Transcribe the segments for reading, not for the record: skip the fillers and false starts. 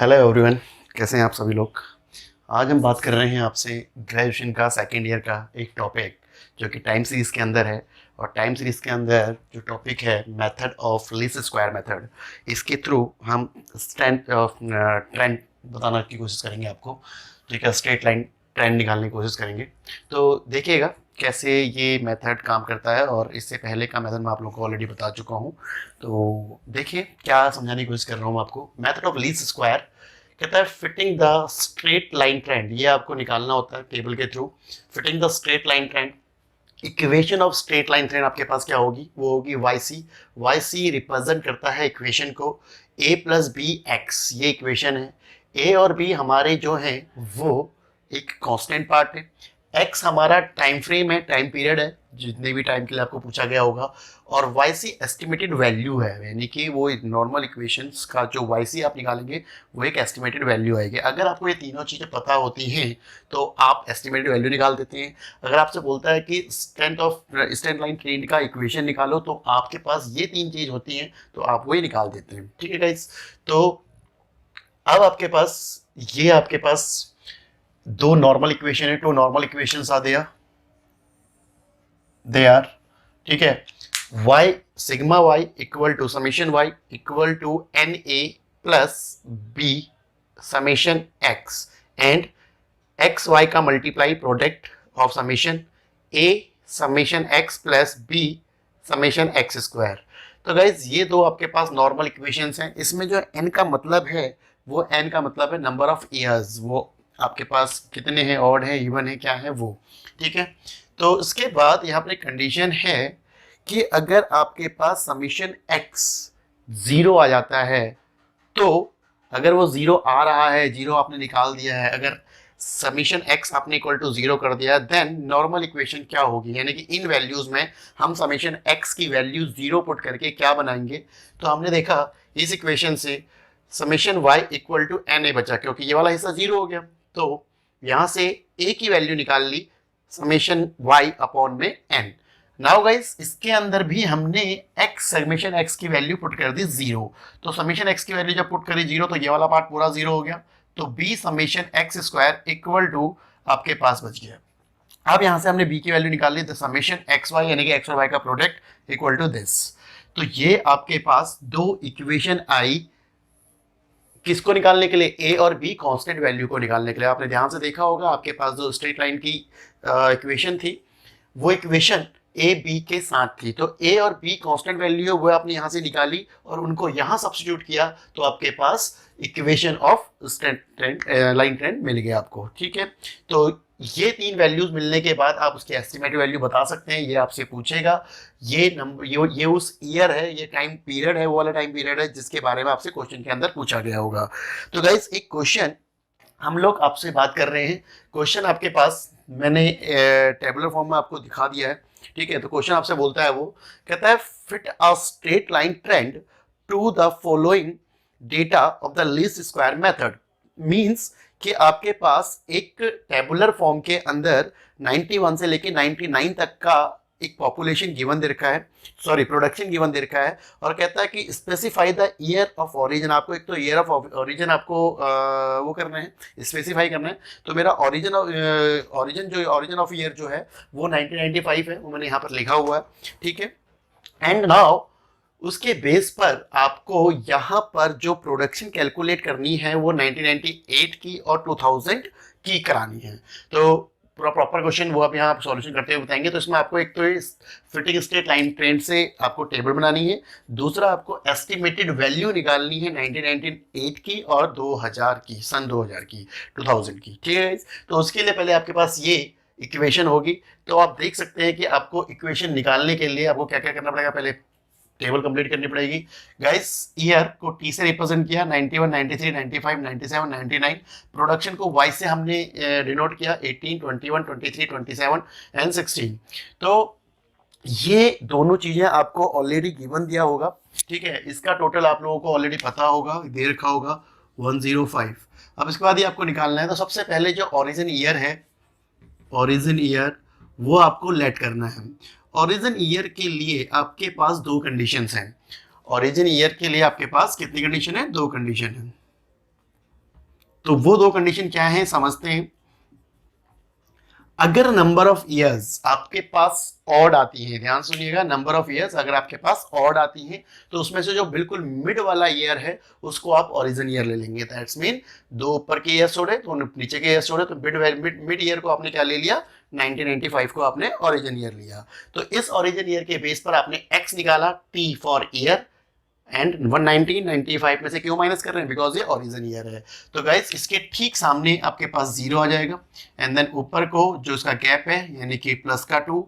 Hello everyone, कैसे हैं आप सभी लोग। आज हम बात कर रहे हैं आपसे ग्रेजुएशन का सेकेंड ईयर का एक टॉपिक जो कि टाइम सीरीज़ के अंदर है। और टाइम सीरीज़ के अंदर जो टॉपिक है method of least square method, इसके थ्रू हम ट्रेंड बताने की कोशिश करेंगे आपको। ठीक है, स्ट्रेट लाइन ट्रेंड निकालने की कोशिश करेंगे। तो देखिएगा कैसे ये मेथड काम करता है, और इससे पहले का मेथड मैं आप लोगों को ऑलरेडी बता चुका हूँ। तो देखिए क्या समझाने की कोशिश कर रहा हूँ आपको। मेथड ऑफ लीस्ट स्क्वायर कहता है fitting the straight line trend, ये आपको निकालना होता है टेबल के through. Fitting the straight line trend, equation of straight line trend आपके पास क्या होगी, वो होगी Y C. Y C represent करता है इक्वेशन को ए प्लस बी एक्स, ये इक्वेशन है। ए और बी हमारे जो हैं वो एक कांस्टेंट पार्ट है। एक्स हमारा टाइम फ्रेम है, टाइम पीरियड है, जितने भी टाइम के लिए आपको पूछा गया होगा। और वाई सी एस्टिमेटेड वैल्यू है, यानी कि वो नॉर्मल इक्वेशंस का जो वाई सी आप निकालेंगे वो एक एस्टिमेटेड वैल्यू आएगी। अगर आपको ये तीनों चीज़ें पता होती हैं तो आप एस्टिमेटेड वैल्यू निकाल देते हैं। अगर आपसे बोलता है कि स्ट्रेट लाइन ट्रेंड का इक्वेशन निकालो, तो आपके पास ये तीन चीज़ होती हैं तो आप वही निकाल देते हैं। ठीक है गाइस, तो अब आपके पास दो नॉर्मल इक्वेशन है। Two normal equations are they are ठीक है। y sigma y equal to summation y equal to N A plus B summation x, and X Y का multiply product of summation a summation x plus b summation x square. तो guys ये दो आपके पास normal equations हैं। इसमें जो n का मतलब है वो n का मतलब है नंबर ऑफ ईयर्स, वो आपके पास कितने हैं, ऑड है, इवन है, क्या है वो। ठीक है, तो इसके बाद यहाँ पर एक कंडीशन है कि अगर आपके पास समीशन x जीरो आ जाता है, तो अगर वो जीरो आ रहा है, जीरो आपने निकाल दिया है, अगर समीशन x आपने इक्वल टू जीरो कर दिया, देन नॉर्मल इक्वेशन क्या होगी, यानी कि इन वैल्यूज में हम समीशन x की वैल्यू जीरो पुट करके क्या बनाएंगे। तो हमने देखा इस इक्वेशन से summation y equal to N A बचा, क्योंकि ये वाला हिस्सा जीरो हो गया। तो यहां से a की वैल्यू निकाल ली समेशन y अपॉन में n। नाउ गाइस इसके अंदर भी हमने x समेशन x की वैल्यू पुट कर दी जीरो। तो समेशन x की वैल्यू जब पुट करी जीरो, तो ये वाला पार्ट पूरा जीरो हो गया। तो b summation x square equal to आपके पास बच गया। अब यहां से हमने b की वैल्यू निकाल ली, तो समेशन एक्स वाई यानी कि x और y का प्रोडक्ट इक्वल टू दिस। तो ये आपके पास दो इक्वेशन आई किसको निकालने के लिए, a और b कांस्टेंट वैल्यू को निकालने के लिए। आपने ध्यान से देखा होगा आपके पास जो स्ट्रेट लाइन की इक्वेशन थी, वो इक्वेशन a b के साथ थी। तो a और b कांस्टेंट वैल्यू है, वो आपने यहाँ से निकाली और उनको यहाँ सब्स्टिट्यूट किया, तो आपके पास इक्वेशन ऑफ लाइन ट्रेंड मिल गया आपको। ठीक है, तो ये तीन वैल्यूज मिलने के बाद आप उसकी एस्टिमेटेड वैल्यू बता सकते हैं। ये आपसे पूछेगा, ये नंबर ये उस ईयर है, ये टाइम पीरियड है, वो वाला टाइम पीरियड है जिसके बारे में आपसे क्वेश्चन के अंदर पूछा गया होगा। तो गाइस एक क्वेश्चन हम लोग आपसे बात कर रहे हैं। क्वेश्चन आपके पास मैंने टेबुलर फॉर्म में आपको दिखा दिया है। ठीक है, तो क्वेश्चन आपसे बोलता है, वो कहता है fit a straight line trend to the following data of the least square method. Means कि आपके पास एक टेबुलर फॉर्म के अंदर 91 से लेके 99 तक का एक पॉपुलेशन गिवन दे रखा है, सॉरी प्रोडक्शन गिवन दे रखा है, और कहता है कि specify the year of origin. आपको एक तो ईयर ऑफ ओरिजिन आपको वो करना है, स्पेसिफाई करना है। तो मेरा ओरिजिन ऑफ ईयर जो है वो 1995 है, वो मैंने यहाँ पर लिखा हुआ है। ठीक है, एंड नाउ उसके बेस पर आपको यहाँ पर जो प्रोडक्शन कैलकुलेट करनी है वो 1998 की और 2000 की करानी है। तो पूरा प्रॉपर क्वेश्चन वो आप यहाँ सॉल्यूशन करते हुए बताएंगे। तो इसमें आपको एक तो फिटिंग स्ट्रेट लाइन ट्रेंड से आपको टेबल बनानी है, दूसरा आपको एस्टिमेटेड वैल्यू निकालनी है 1998 की और 2000 की, सन 2000 की, 2000 की। ठीक है, तो उसके लिए पहले आपके पास ये इक्वेशन होगी। तो आप देख सकते हैं कि आपको इक्वेशन निकालने के लिए आपको क्या क्या करना पड़ेगा। पहले टेबल कंप्लीट करनी पड़ेगी गाइस। ईयर को टी से रिप्रेजेंट किया, 91, 93, 95, 97, 99। प्रोडक्शन को वाई से हमने डिनोट किया, 18, 21, 23, 27 एंड 16। तो ये दोनों चीजें आपको ऑलरेडी गिवन दिया होगा। ठीक है, इसका टोटल आप लोगों को ऑलरेडी पता होगा, दे रखा होगा 105। अब इसके बाद ये आपको निकालना है। तो सबसे पहले जो ओरिजिन ईयर है, ओरिजिन ईयर वो आपको लेट करना है। ओरिजिन ईयर के लिए आपके पास दो कंडीशंस हैं। ओरिजिन ईयर के लिए आपके पास कितनी कंडीशन है, दो कंडीशन है। तो वो दो कंडीशन क्या है समझते हैं। अगर नंबर ऑफ ईयर्स आपके पास ऑड आती है, ध्यान सुनिएगा, नंबर ऑफ ईयर्स अगर आपके पास ऑड आती है तो उसमें से जो बिल्कुल मिड वाला ईयर है उसको आप ओरिजिन ईयर ले लेंगे। दैट्स मीन दो ऊपर के ईयर छोड़े तो नीचे के ईयर छोड़े, तो मिड ईयर को आपने क्या ले लिया, 1995 को आपने ओरिजिन ईयर लिया। तो इस ओरिजिन ईयर के बेस पर आपने एक्स निकाला, टी फॉर ईयर, एंड 195 में से क्यों माइनस कर रहे हैं, बिकॉज ये ओरिजिन ईयर है। तो गाइस इसके ठीक सामने आपके पास जीरो आ जाएगा, एंड देन ऊपर को जो इसका गैप है यानी कि प्लस का 2,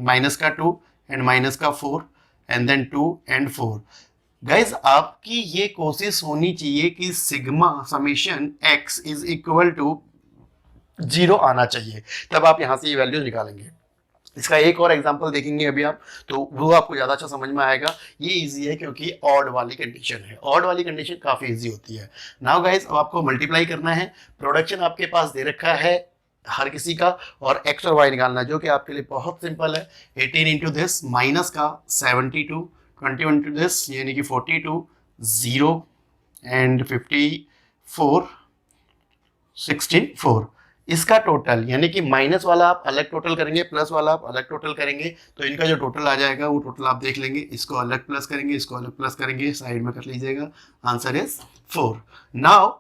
माइनस का 2 एंड माइनस का 4 एंड देन 2 एंड 4। गाइस आपकी ये कोशिश होनी चाहिए कि sigma summation X is equal to 0 आना चाहिए, तब आप यहां से ये वैल्यूज निकालेंगे। इसका एक और एग्जांपल देखेंगे अभी आप, तो वो आपको ज़्यादा अच्छा समझ में आएगा। ये इजी है क्योंकि ऑड वाली कंडीशन है, ऑड वाली कंडीशन काफ़ी इजी होती है। नाउ गाइस अब आपको मल्टीप्लाई करना है, प्रोडक्शन आपके पास दे रखा है हर किसी का, और एक्स और वाई निकालना है जो कि आपके लिए बहुत सिंपल है। 18 इंटू दिस माइनस का 72, 21 इंटू दिस यानी कि 42, 0 एंड 54, 64। इसका टोटल यानी कि माइनस वाला आप अलग टोटल करेंगे, प्लस वाला आप अलग टोटल करेंगे, तो इनका जो टोटल आ जाएगा वो टोटल आप देख लेंगे। इसको अलग प्लस करेंगे, इसको अलग प्लस करेंगे, साइड में कर लीजिएगा, आंसर इज 4। नाउ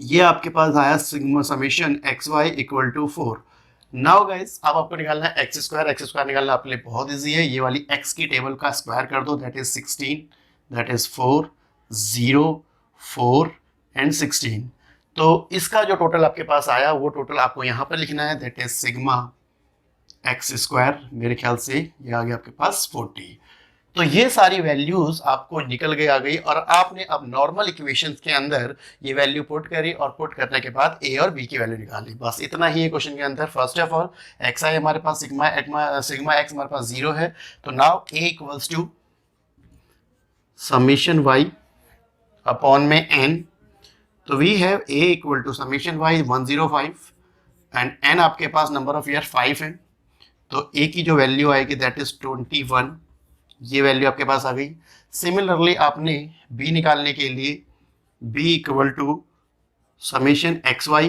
ये आपके पास आया sigma summation X Y equal to 4। Now guys अब आपको निकालना है एक्स स्क्वायर। एक्स स्क्वायर निकालना आपके लिए बहुत ईजी है, ये वाली एक्स की टेबल का स्क्वायर कर दो, that is 16, that is 4, 0, 4 and 16। तो इसका जो टोटल आपके पास आया वो टोटल आपको यहां पर लिखना है, that is sigma x square, मेरे ख्याल से ये आ गया आपके पास 40। तो ये सारी वैल्यूज आपको निकल गई आ गई, और आपने अब नॉर्मल इक्वेशंस के अंदर ये वैल्यू पुट करी, और पुट करने के बाद ए और बी की वैल्यू निकाली। बस इतना ही है क्वेश्चन के अंदर। First of all X I हमारे पास सिग्मा एक्स हमारे पास 0 है, तो now A equals to summation Y upon में एन। तो we have a equal to summation y 105 and n आपके पास नंबर ऑफ ईयर 5 है, तो a की जो वैल्यू आएगी दैट इज 21, ये वैल्यू आपके पास आ गई। सिमिलरली आपने b निकालने के लिए b equal to summation X Y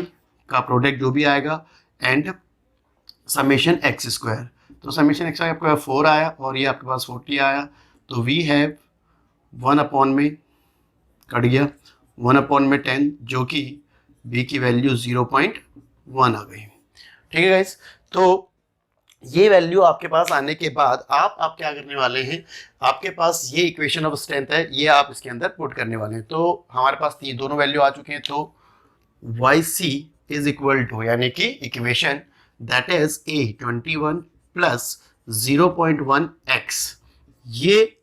का प्रोडक्ट जो भी आएगा एंड समेशन एक्स स्क्वायर। तो समेशन एक्स वाई आपके पास 4 आया और ये आपके पास 40 आया, तो वी हैव 1 अपॉन में कट गया, 1 अपॉन में 10 जो कि b की वैल्यू 0.1 आ गई। ठीक है गाइस, तो ये वैल्यू आपके पास आने के बाद आप क्या करने वाले हैं, आपके पास ये इक्वेशन ऑफ स्ट्रेंथ है, ये आप इसके अंदर पुट करने वाले हैं। तो हमारे पास ये दोनों वैल्यू आ चुके हैं, तो yc इज इक्वल टू यानी कि equation that is a 21 plus 0.1 x, ये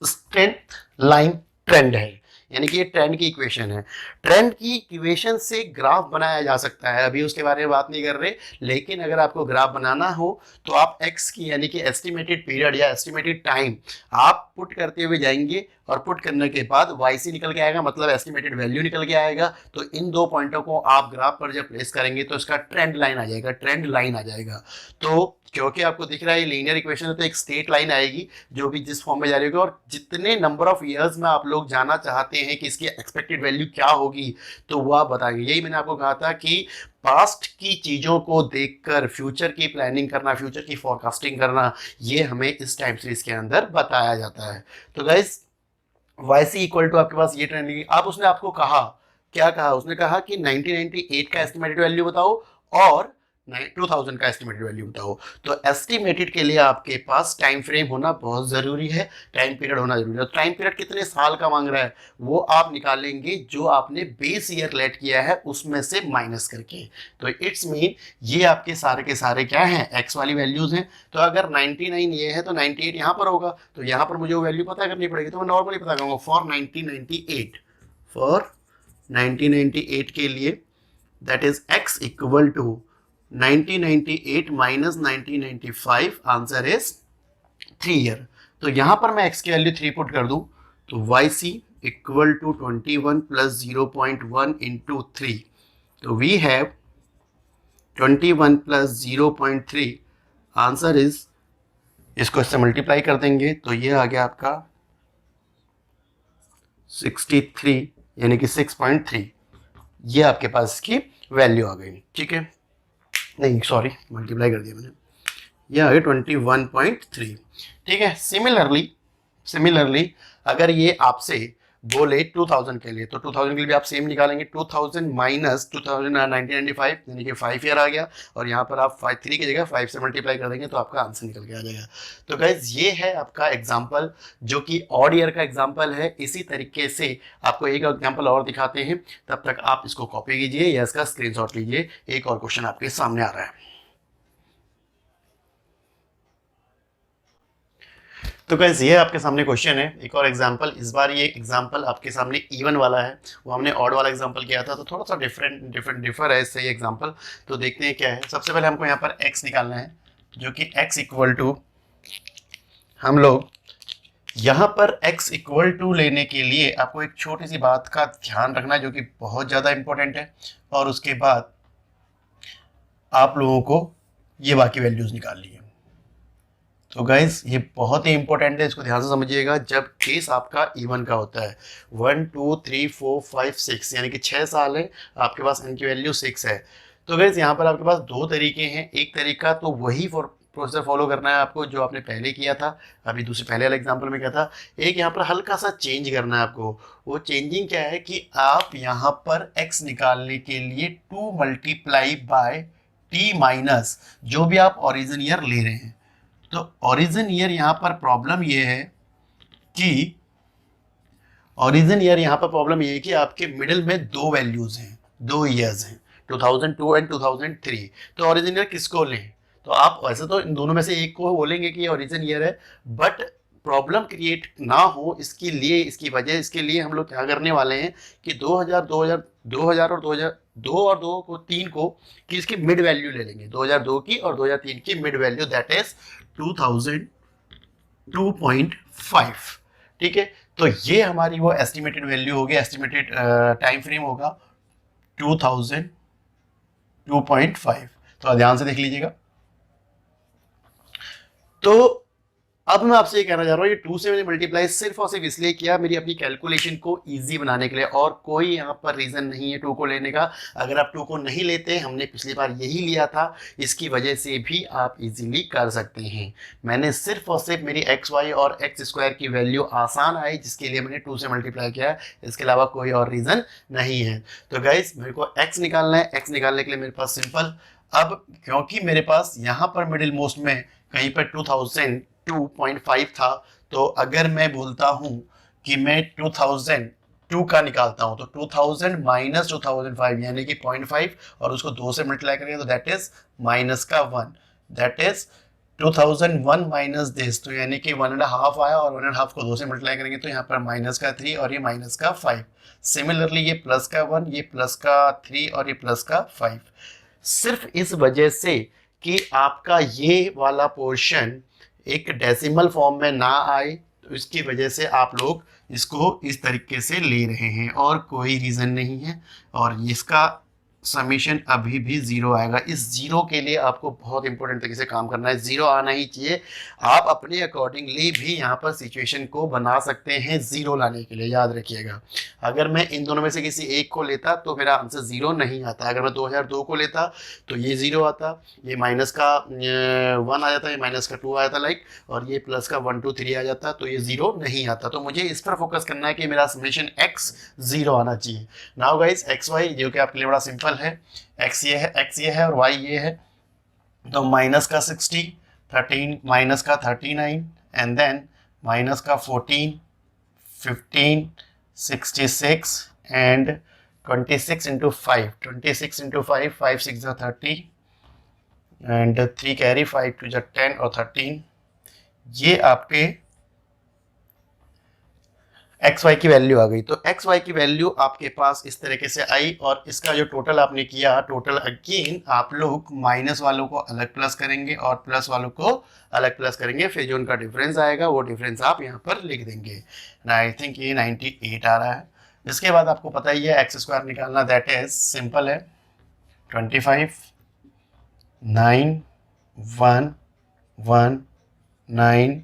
स्ट्रेंथ लाइन ट्रेंड है, यानी कि ये ट्रेंड की इक्वेशन है। ट्रेंड की इक्वेशन से ग्राफ बनाया जा सकता है, अभी उसके बारे में बात नहीं कर रहे, लेकिन अगर आपको ग्राफ बनाना हो तो आप x की यानी कि एस्टिमेटेड पीरियड या एस्टिमेटेड टाइम आप पुट करते हुए जाएंगे, और पुट करने के बाद yc निकल के आएगा, मतलब एस्टिमेटेड वैल्यू निकल के आएगा। तो इन दो पॉइंटों को आप ग्राफ पर जब प्लेस करेंगे तो इसका ट्रेंड लाइन आ जाएगा, ट्रेंड लाइन आ जाएगा। तो क्योंकि आपको दिख रहा है लीनियर इक्वेशन है, तो एक स्ट्रेट लाइन आएगी जो भी जिस फॉर्म में जा रही होगी, और जितने नंबर ऑफ ईयर्स में आप लोग जाना चाहते हैं कि इसकी एक्सपेक्टेड वैल्यू क्या होगी तो वो आप बताएंगे। यही मैंने आपको कहा था कि पास्ट की चीजों को देखकर फ्यूचर की प्लानिंग करना, फ्यूचर की फोरकास्टिंग करना, ये हमें इस टाइम सीरीज के अंदर बताया जाता है। तो गाइस yc इक्वल टू आपके पास ये ट्रेंड, आप उसने आपको कहा, क्या कहा, उसने कहा कि 1998 का एस्टिमेटेड वैल्यू बताओ और 2000 का एस्टिमेटेड वैल्यू बताओ। तो एस्टिमेटेड के लिए आपके पास टाइम फ्रेम होना बहुत जरूरी है, टाइम पीरियड होना जरूरी है। टाइम पीरियड कितने साल का मांग रहा है वो आप निकालेंगे जो आपने बेस ईयर लेट किया है उसमें से माइनस करके। तो इट्स मीन ये आपके सारे के सारे क्या हैं, एक्स वाली वैल्यूज हैं। तो अगर 99 ये है तो 98 यहाँ पर होगा, तो यहाँ पर मुझे वो वैल्यू पता करनी पड़ेगी, तो मैं नॉर्मली पता करूँगा फॉर 1998 के लिए that is X equal to 1998 minus 1995, answer is 3 year. तो यहां पर मैं x की वैल्यू 3 पुट कर दूं तो yc equal to 21 plus 0.1 into 3, तो we have 21 plus 0.3, answer is, इसको इससे मल्टीप्लाई कर देंगे तो ये आ गया आपका 63 यानी कि 6.3, ये आपके पास इसकी वैल्यू आ गई। ठीक है, नहीं सॉरी मल्टीप्लाई कर दिया मैंने, ये आ गई 21.3। ठीक है, सिमिलरली अगर ये आपसे बोले 2000 के लिए, तो 2000 के लिए भी आप सेम निकालेंगे, 2000 माइनस 1995 यानी कि 5 ईयर आ गया, और यहाँ पर आप 3 की जगह 5 से मल्टीप्लाई कर देंगे तो आपका आंसर निकल के आ जाएगा। तो गाइज ये है आपका एग्जाम्पल, जो कि ऑड ईयर का एग्जाम्पल है। इसी तरीके से आपको एक एग्जाम्पल और दिखाते हैं, तब तक आप इसको कॉपी कीजिए या इसका स्क्रीनशॉट लीजिए। एक और क्वेश्चन आपके सामने आ रहा है। तो गाइस ये आपके सामने क्वेश्चन है, एक और एग्जांपल। इस बार ये एग्जांपल आपके सामने इवन वाला है, वो हमने ऑड वाला एग्जांपल किया था, तो थोड़ा सा डिफर है इससे ये एग्जांपल। तो देखते हैं क्या है। सबसे पहले हमको यहाँ पर x निकालना है, जो कि x इक्वल टू, हम लोग यहाँ पर x इक्वल टू लेने के लिए आपको एक छोटी सी बात का ध्यान रखना है, जो कि बहुत ज़्यादा इंपॉर्टेंट है, और उसके बाद आप लोगों को ये बाकी वैल्यूज़ निकालनी है। तो गाइज ये बहुत ही इंपॉर्टेंट है, इसको ध्यान से समझिएगा। जब केस आपका इवन का होता है, 1 2 3 4 5 6 यानी कि 6 साल है, आपके पास n की वैल्यू 6 है। तो गाइज यहाँ पर आपके पास दो तरीके हैं। एक तरीका तो वही प्रोसेसर फॉलो करना है आपको जो आपने पहले किया था, अभी दूसरे पहले वाले एग्जाम्पल में क्या था। एक यहाँ पर हल्का सा चेंज करना है आपको। वो चेंजिंग क्या है कि आप यहाँ पर x निकालने के लिए 2 मल्टीप्लाई बाय t माइनस जो भी आप ओरिजिन ईयर ले रहे हैं। तो ओरिजिन ईयर यहां पर प्रॉब्लम ये है कि आपके मिडिल में दो वैल्यूज हैं, दो ईयर्स हैं, 2002 एंड 2003। तो ओरिजिन ईयर किसको लें? तो आप वैसे तो इन दोनों में से एक को बोलेंगे कि ये ओरिजिन ईयर है, बट प्रॉब्लम क्रिएट ना हो इसके लिए हम लोग क्या करने वाले हैं कि 2000 और 2002 और 2 को 3 को कि इसकी मिड वैल्यू ले लेंगे, 2002 की और 2003 की मिड वैल्यू, दैट इज 2002.5। ठीक है, तो ये हमारी वो एस्टिमेटेड वैल्यू होगी, एस्टिमेटेड टाइम फ्रेम होगा 2002.5। तो ध्यान से देख लीजिएगा। तो अब मैं आपसे ये कहना चाह रहा हूँ, ये 2 से मैंने मल्टीप्लाई सिर्फ और सिर्फ इसलिए किया मेरी अपनी कैलकुलेशन को इजी बनाने के लिए, और कोई यहाँ पर रीजन नहीं है 2 को लेने का। अगर आप 2 को नहीं लेते, हमने पिछली बार यही लिया था, इसकी वजह से भी आप इजीली कर सकते हैं। मैंने सिर्फ और सिर्फ मेरी एक्स वाई और एक्स स्क्वायर की वैल्यू आसान आई, जिसके लिए मैंने 2 से मल्टीप्लाई किया है, इसके अलावा कोई और रीजन नहीं है। तो गाइज मेरे को एक्स निकालना है, एक्स निकालने के लिए मेरे पास सिंपल, अब क्योंकि मेरे पास यहाँ पर मिडिल मोस्ट में कहीं पर 2002.5 था, तो अगर मैं बोलता हूं कि मैं 2002 का निकालता हूं, तो 2000 माइनस 2005 यानी कि 0.5, और उसको 2 से मल्टीप्लाई करेंगे तो दैट इज माइनस का 1, दैट इज 2001 माइनस दिस, तो यानी कि 1.5 आया, और 1.5 को 2 से मल्टीप्लाई करेंगे तो यहाँ पर माइनस का 3 और ये माइनस का 5। सिमिलरली ये प्लस का 1, ये प्लस का 3 और ये प्लस का 5। सिर्फ इस वजह से कि आपका ये वाला पोर्शन एक डेसिमल फॉर्म में ना आए, तो इसकी वजह से आप लोग इसको इस तरीके से ले रहे हैं, और कोई रीज़न नहीं है। और इसका समीशन अभी भी 0 आएगा। इस 0 के लिए आपको बहुत इंपॉर्टेंट तरीके से काम करना है, 0 आना ही चाहिए। आप अपने अकॉर्डिंगली भी यहाँ पर सिचुएशन को बना सकते हैं 0 लाने के लिए, याद रखिएगा। अगर मैं इन दोनों में से किसी एक को लेता तो मेरा आंसर 0 नहीं आता। अगर मैं 2002 को लेता तो ये 0 आता, ये माइनस का 1 आ जाता, ये माइनस का 2 आ जाता लाइक, और ये प्लस का 1 2 3 आ जाता, तो ये 0 नहीं आता। तो मुझे इस पर फोकस करना है कि मेरा समेशन x 0 आना चाहिए। नाउ गाइस एक्स वाई जो कि आपके लिए बड़ा सिंपल है, x ये है और y ये है, तो माइनस का 60, 13 माइनस का 39, एंड देन माइनस का 14, 15, 66 and 26 into 5, 26 into 5, 5 6 30 and 3 carry, 5 2 10 और 13। ये आपके एक्स वाई की वैल्यू आ गई। तो एक्स वाई की वैल्यू आपके पास इस तरीके से आई, और इसका जो टोटल आपने किया, टोटल अगेन आप लोग माइनस वालों को अलग प्लस करेंगे और प्लस वालों को अलग प्लस करेंगे, फिर जो उनका डिफरेंस आएगा वो डिफरेंस आप यहाँ पर लिख देंगे। आई थिंक ये 98 आ रहा है। इसके बाद आपको पता ही है एक्स स्क्वायर निकालना, दैट इज सिंपल है, 25 9 1 1 9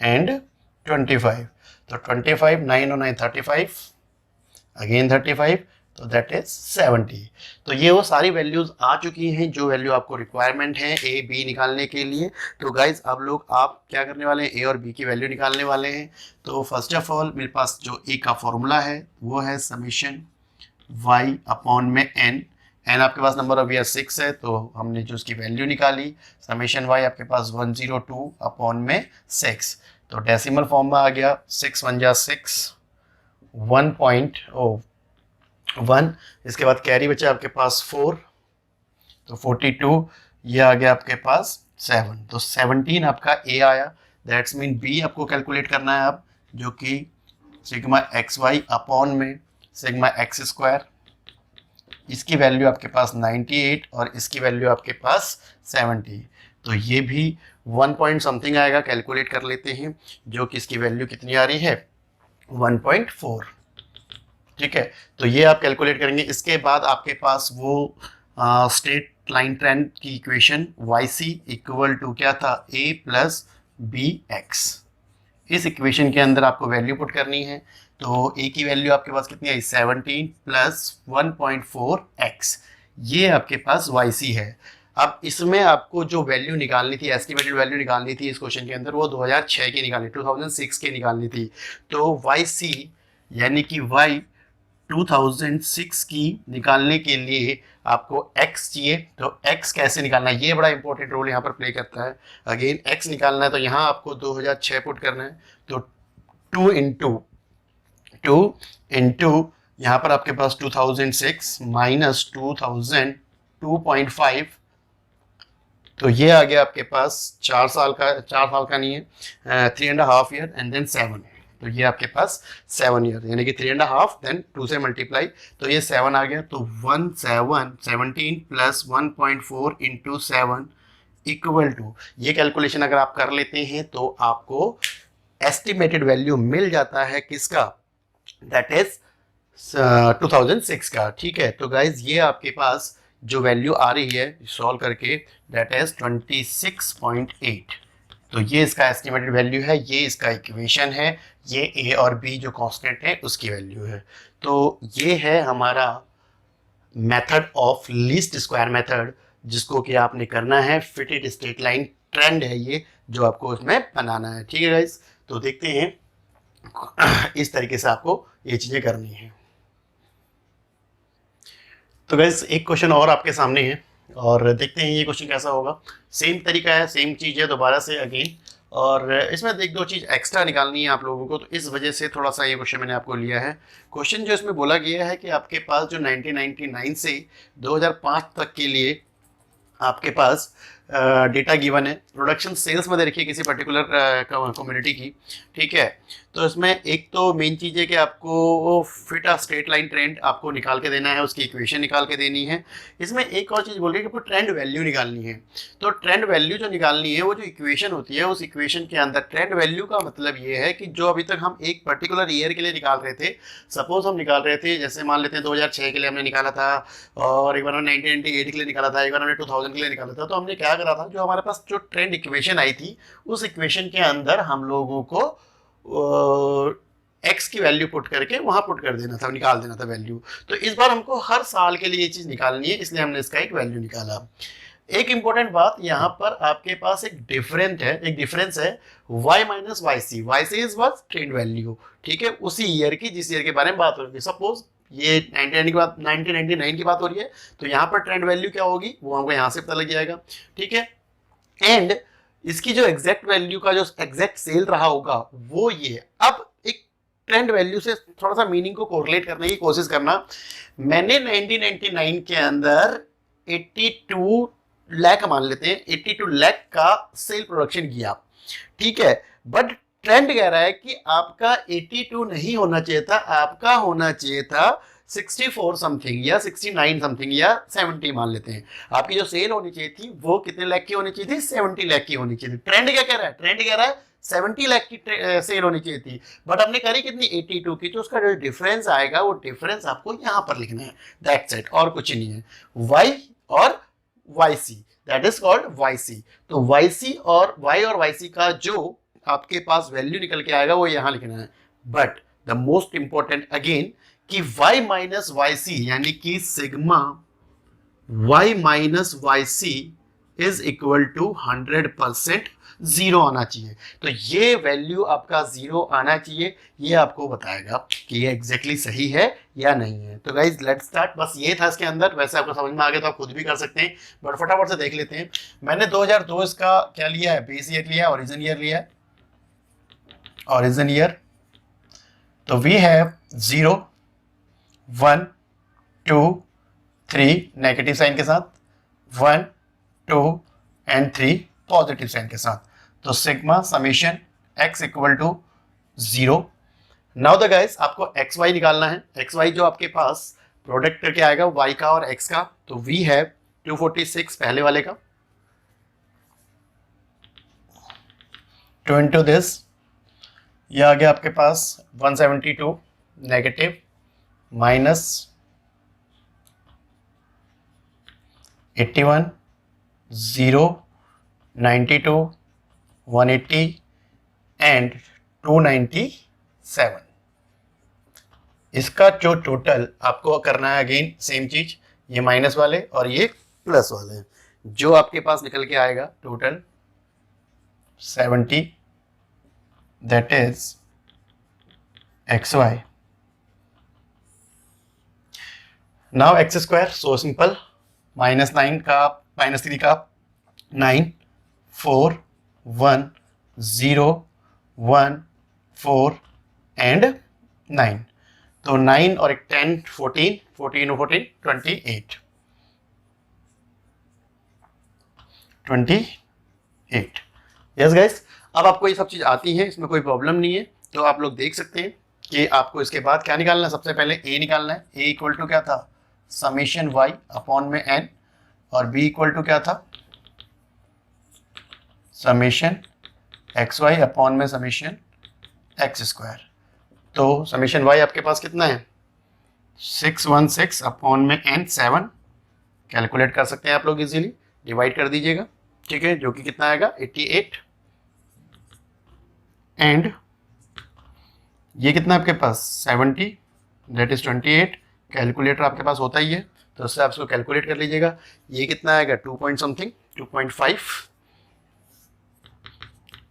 एंड 25। तो 25 9 और 9 35, अगेन 35, तो दैट इज 70। तो ये वो सारी वैल्यूज आ चुकी हैं जो वैल्यू आपको रिक्वायरमेंट है ए बी निकालने के लिए। तो गाइज अब लोग आप क्या करने वाले हैं, ए और बी की वैल्यू निकालने वाले हैं। तो फर्स्ट ऑफ ऑल मेरे पास जो ए का फॉर्मूला है वो है समीशन y अपॉन में n। एन आपके पास नंबर ऑफ ईयर 6 है, तो हमने जो उसकी वैल्यू निकाली समेशन y आपके पास 102 अपॉन में 6। तो डेसिमल फॉर्म में आ गया 6 1 जा 6 1.1। इसके बाद कैरी बचा आपके पास 4, तो 42, ये आ गया आपके पास 7। तो 17 आपका ए आया। दैट्स मीन बी आपको कैलकुलेट करना है अब, जो कि सिग्मा एक्स वाई अपॉन में सिग्मा एक्स स्क्वायर। इसकी वैल्यू आपके पास 98 और इसकी वैल्यू आपके पास 70। तो ये भी 1 पॉइंट समथिंग आएगा, कैलकुलेट कर लेते हैं, जो कि इसकी वैल्यू कितनी आ रही है 1.4। ठीक है, तो ये आप कैलकुलेट करेंगे। इसके बाद आपके पास वो स्ट्रेट लाइन ट्रेंड की equation Y C equal to क्या था, ए प्लस बी एक्स। इस इक्वेशन के अंदर आपको वैल्यू पुट करनी है। तो ए की वैल्यू आपके पास कितनी आई 17 प्लस 1.4 एक्स, ये आपके पास वाई सी है। अब इसमें आपको जो वैल्यू निकालनी थी, एस्टिमेटेड वैल्यू निकालनी थी इस क्वेश्चन के अंदर, वो 2006 की निकालनी, 2006 की निकालनी थी। तो वाई सी यानी कि वाई 2006 की निकालने के लिए आपको x चाहिए। तो x कैसे निकालना है, ये बड़ा इंपॉर्टेंट रोल यहाँ पर प्ले करता है। अगेन x निकालना है तो यहाँ आपको 2006 पुट करना है। तो 2 इंटू यहाँ पर आपके पास 2006 माइनस 2000 2.5, तो ये आ गया आपके पास 4 साल का नहीं है, 3.5 ईयर एंड देन 7। तो ये आपके पास 7 ईयर, यानी कि 3.5 देन 2 से मल्टीप्लाई, तो ये 7 आ गया। तो 17 प्लस 1.4 इंटू 7 इक्वल टू, ये कैलकुलेशन अगर आप कर लेते हैं तो आपको एस्टिमेटेड वैल्यू मिल जाता है किसका, दैट इज 2006 का। ठीक है, तो गाइज ये आपके पास जो वैल्यू आ रही है सॉल्व करके, दैट इज 26.8। तो ये इसका एस्टिमेटेड वैल्यू है, ये इसका इक्वेशन है, ये ए और बी जो कांस्टेंट है उसकी वैल्यू है। तो ये है हमारा method of least square method, जिसको कि आपने करना है फिटेड स्ट्रेट लाइन ट्रेंड है ये जो आपको उसमें बनाना है। ठीक है गाइस, तो देखते हैं इस तरीके से आपको ये चीजें करनी है। तो गाइस एक क्वेश्चन और आपके सामने है और देखते हैं ये क्वेश्चन कैसा होगा। सेम तरीका है, सेम चीज़ है, दोबारा से अगेन, और इसमें एक दो चीज़ एक्स्ट्रा निकालनी है आप लोगों को, तो इस वजह से थोड़ा सा ये क्वेश्चन मैंने आपको लिया है। क्वेश्चन जो इसमें बोला गया है कि आपके पास जो 1999 से 2005 तक के लिए आपके पास डेटा गिवन है, प्रोडक्शन सेल्स में देखिए किसी पर्टिकुलर कम्युनिटी की। ठीक है, तो इसमें एक तो मेन चीज़ है कि आपको fit a straight line trend आपको निकाल के देना है, उसकी इक्वेशन निकाल के देनी है। इसमें एक और चीज़ बोल रही है कि आपको ट्रेंड वैल्यू निकालनी है। तो ट्रेंड वैल्यू जो निकालनी है वो जो इक्वेशन होती है उस इक्वेशन के अंदर ट्रेंड वैल्यू का मतलब ये है कि जो अभी तक हम एक पर्टिकुलर ईयर के लिए निकाल रहे थे, सपोज हम निकाल रहे थे, जैसे मान लेते हैं 2006 के लिए हमने निकाला था, और एक बार हमने 1998 के लिए निकाला था, एक बार हमने 2000 के लिए निकाला था। तो हमने क्या करा था, जो हमारे पास जो ट्रेंड इक्वेशन आई थी उस इक्वेशन के अंदर हम लोगों को एक्स की वैल्यू पुट करके वहां पुट कर देना था, निकाल देना था वैल्यू। तो इस बार हमको हर साल के लिए ये चीज निकालनी है, इसलिए हमने इसका एक वैल्यू निकाला। एक इंपॉर्टेंट बात यहाँ पर आपके पास एक डिफरेंस है y minus Y C. Y C is was trend value, ठीक है, उसी ईयर की जिस ईयर के बारे में बात हो रही है। सपोज ये 1999 की बात हो रही है, तो यहाँ पर ट्रेंड वैल्यू क्या होगी वो हमको यहाँ से पता लग जाएगा। ठीक है, एंड इसकी जो एग्जैक्ट वैल्यू का जो एग्जैक्ट सेल रहा होगा वो ये। अब एक ट्रेंड वैल्यू से थोड़ा सा मीनिंग को कोरिलेट करने की कोशिश करना। मैंने 1999 के अंदर 82 लाख मान लेते हैं, 82 लाख का सेल प्रोडक्शन किया, ठीक है, बट ट्रेंड कह रहा है कि आपका 82 नहीं होना चाहिए था, आपका होना चाहिए था 64 समथिंग या 69 समथिंग या 70 मान लेते हैं। आपकी जो सेल होनी चाहिए थी वो कितने लाख की होनी चाहिए थी, 70 लाख की होनी चाहिए थी। ट्रेंड क्या कह रहा है, ट्रेंड कह रहा है 70 लाख की सेल होनी चाहिए थी, बट हमने करी कितनी 82 की। तो उसका जो डिफरेंस आएगा वो डिफरेंस आपको यहाँ पर लिखना है, दैट्स इट, और कुछ नहीं है। वाई और Y C, that is called Y C. तो वाई सी और वाई सी का जो आपके पास वैल्यू निकल के आएगा वो यहाँ लिखना है। But the most important again कि y माइनस वाई सी यानी कि sigma y minus Y C is equal to 100% zero आना चाहिए। तो ये वैल्यू आपका जीरो आना चाहिए, ये आपको बताएगा कि ये एग्जैक्टली सही है या नहीं है। तो गाइज लेट्स स्टार्ट। बस ये था इसके अंदर, वैसे आपको समझ में आ गया तो आप खुद भी कर सकते हैं, बट फटाफट से देख लेते हैं। मैंने 2002 इसका क्या लिया है, बेस ईयर लिया है, ओरिजिन ईयर लिया है, ओरिजिन ईयर। तो वी हैव 0 1 2 3 नेगेटिव साइन के साथ, 1 2 एंड 3 पॉजिटिव साइन के साथ। तो sigma summation x equal to 0। Now the guys आपको एक्स वाई निकालना है। एक्स वाई जो आपके पास प्रोडक्ट करके आएगा y का और x का, तो वी हैव 246 पहले वाले का, टू इंटू दिस, ये आ गया आपके पास 172 नेगेटिव माइनस 81 0 92 180 एंड 297। इसका जो टोटल आपको करना है, अगेन सेम चीज, ये माइनस वाले और ये प्लस वाले, जो आपके पास निकल के आएगा total 70, that is X Y. Now X square, so simple, -9 का -3 का 9 4 1 0 1 4 एंड 9। तो 9 और एक 10 14 14 और 14 28 28। यस गाइस, अब आपको ये सब चीज आती है, इसमें कोई प्रॉब्लम नहीं है। तो आप लोग देख सकते हैं कि आपको इसके बाद क्या निकालना है। सबसे पहले a निकालना है। a इक्वल टू क्या था, समेशन y अपॉन में n, और b इक्वल टू क्या था, समेशन एक्स वाई अपॉन में समेशन एक्स स्क्वायर। तो समेशन y आपके पास कितना है, 616 अपॉन में n 7, कैलकुलेट कर सकते हैं आप लोग इजीली, डिवाइड कर दीजिएगा, ठीक है, जो कि कितना आएगा 88। एंड ये कितना आपके पास 70, दैट इज 28। कैलकुलेटर आपके पास होता ही है, तो उससे आप इसको कैलकुलेट कर लीजिएगा। ये कितना आएगा 2 पॉइंट समथिंग 2.5।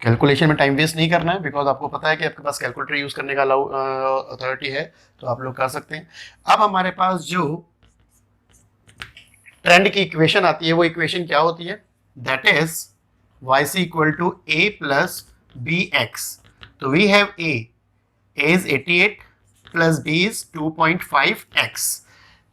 कैलकुलेशन में टाइम वेस्ट नहीं करना है, बिकॉज आपको पता है कि आपके पास कैलकुलेटर यूज करने का अथॉरिटी है, तो आप लोग कर सकते हैं। अब हमारे पास जो ट्रेंड की इक्वेशन आती है, वो इक्वेशन क्या होती है, that is Y C equal to A plus B X. तो we have A is 88 plus B is 2.5x।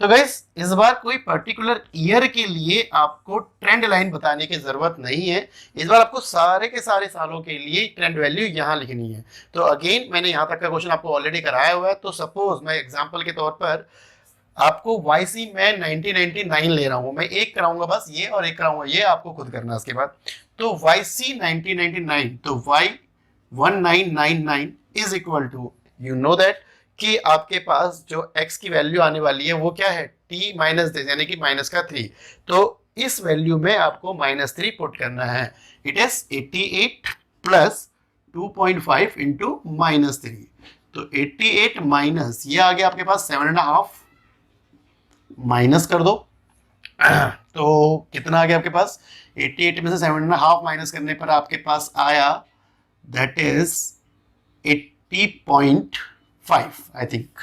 तो गाइस इस बार कोई पर्टिकुलर ईयर के लिए आपको ट्रेंड लाइन बताने की जरूरत नहीं है, इस बार आपको सारे के सारे सालों के लिए ट्रेंड वैल्यू यहां लिखनी है। तो अगेन मैंने यहां तक का क्वेश्चन आपको ऑलरेडी कराया हुआ है। तो सपोज मैं एग्जांपल के तौर पर आपको YC मैं 1999 ले रहा हूं, मैं एक कराऊंगा बस ये और एक कराऊंगा ये, आपको खुद करना है उसके बाद। तो YC 1999, तो Y 1999 is equal to, you know that कि आपके पास जो x की वैल्यू आने वाली है वो क्या है, t माइनस दिस, यानी कि माइनस का 3। तो इस वैल्यू में आपको -3 पुट करना है। It is 88 plus 2.5 into -3। तो 88 माइनस ये आ गया आपके पास 7.5, माइनस कर दो तो कितना आ गया आपके पास, 88 में से 7.5 माइनस करने पर आपके पास आया, दैट इज 80.5 आई थिंक।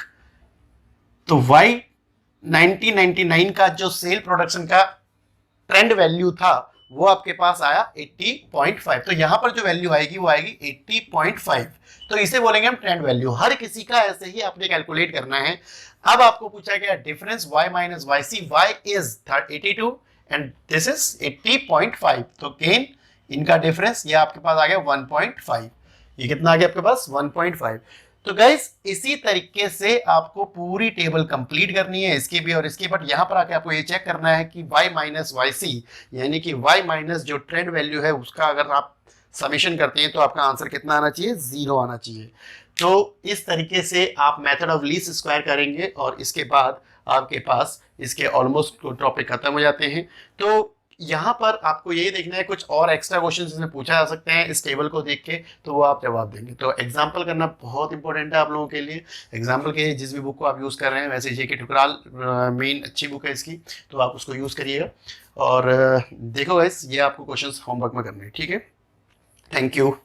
तो Y 1999 का जो सेल प्रोडक्शन का ट्रेंड वैल्यू था वो आपके पास आया 80.5। तो यहां पर जो वैल्यू आएगी वो आएगी 80.5। तो इसे बोलेंगे हम ट्रेंड वैल्यू। हर किसी का ऐसे ही आपने कैलकुलेट करना है। अब आपको पूछा गया difference y minus Y C, y is 82 and this is 80.5। तो गेन इनका डिफरेंस ये आपके पास आ गया 1.5। ये कितना आ गया आपके पास 1.5। तो गाइस इसी तरीके से आपको पूरी टेबल कंप्लीट करनी है, इसकी भी और इसकी। बट यहां पर आके आपको ये चेक करना है कि y माइनस वाई सी यानी कि y माइनस जो ट्रेंड वैल्यू है उसका अगर आप समेशन करते हैं तो आपका आंसर कितना आना चाहिए, 0 आना चाहिए। तो इस तरीके से आप मेथड ऑफ लीस्ट स्क्वायर करेंगे और इसके बाद आपके पास इसके ऑलमोस्ट टॉपिक खत्म हो जाते हैं। तो यहाँ पर आपको यही देखना है, कुछ और एक्स्ट्रा क्वेश्चन इसमें पूछा जा सकते हैं इस टेबल को देख के, तो वो आप जवाब देंगे। तो एग्जाम्पल करना बहुत इंपॉर्टेंट है आप लोगों के लिए। एग्जाम्पल के लिए जिस भी बुक को आप यूज़ कर रहे हैं, वैसे जेके ठुकराल मेन अच्छी बुक है इसकी, तो आप उसको यूज़ करिएगा। और देखो गाइस, ये आपको क्वेश्चंस होमवर्क में करने हैं, ठीक है। Thank you.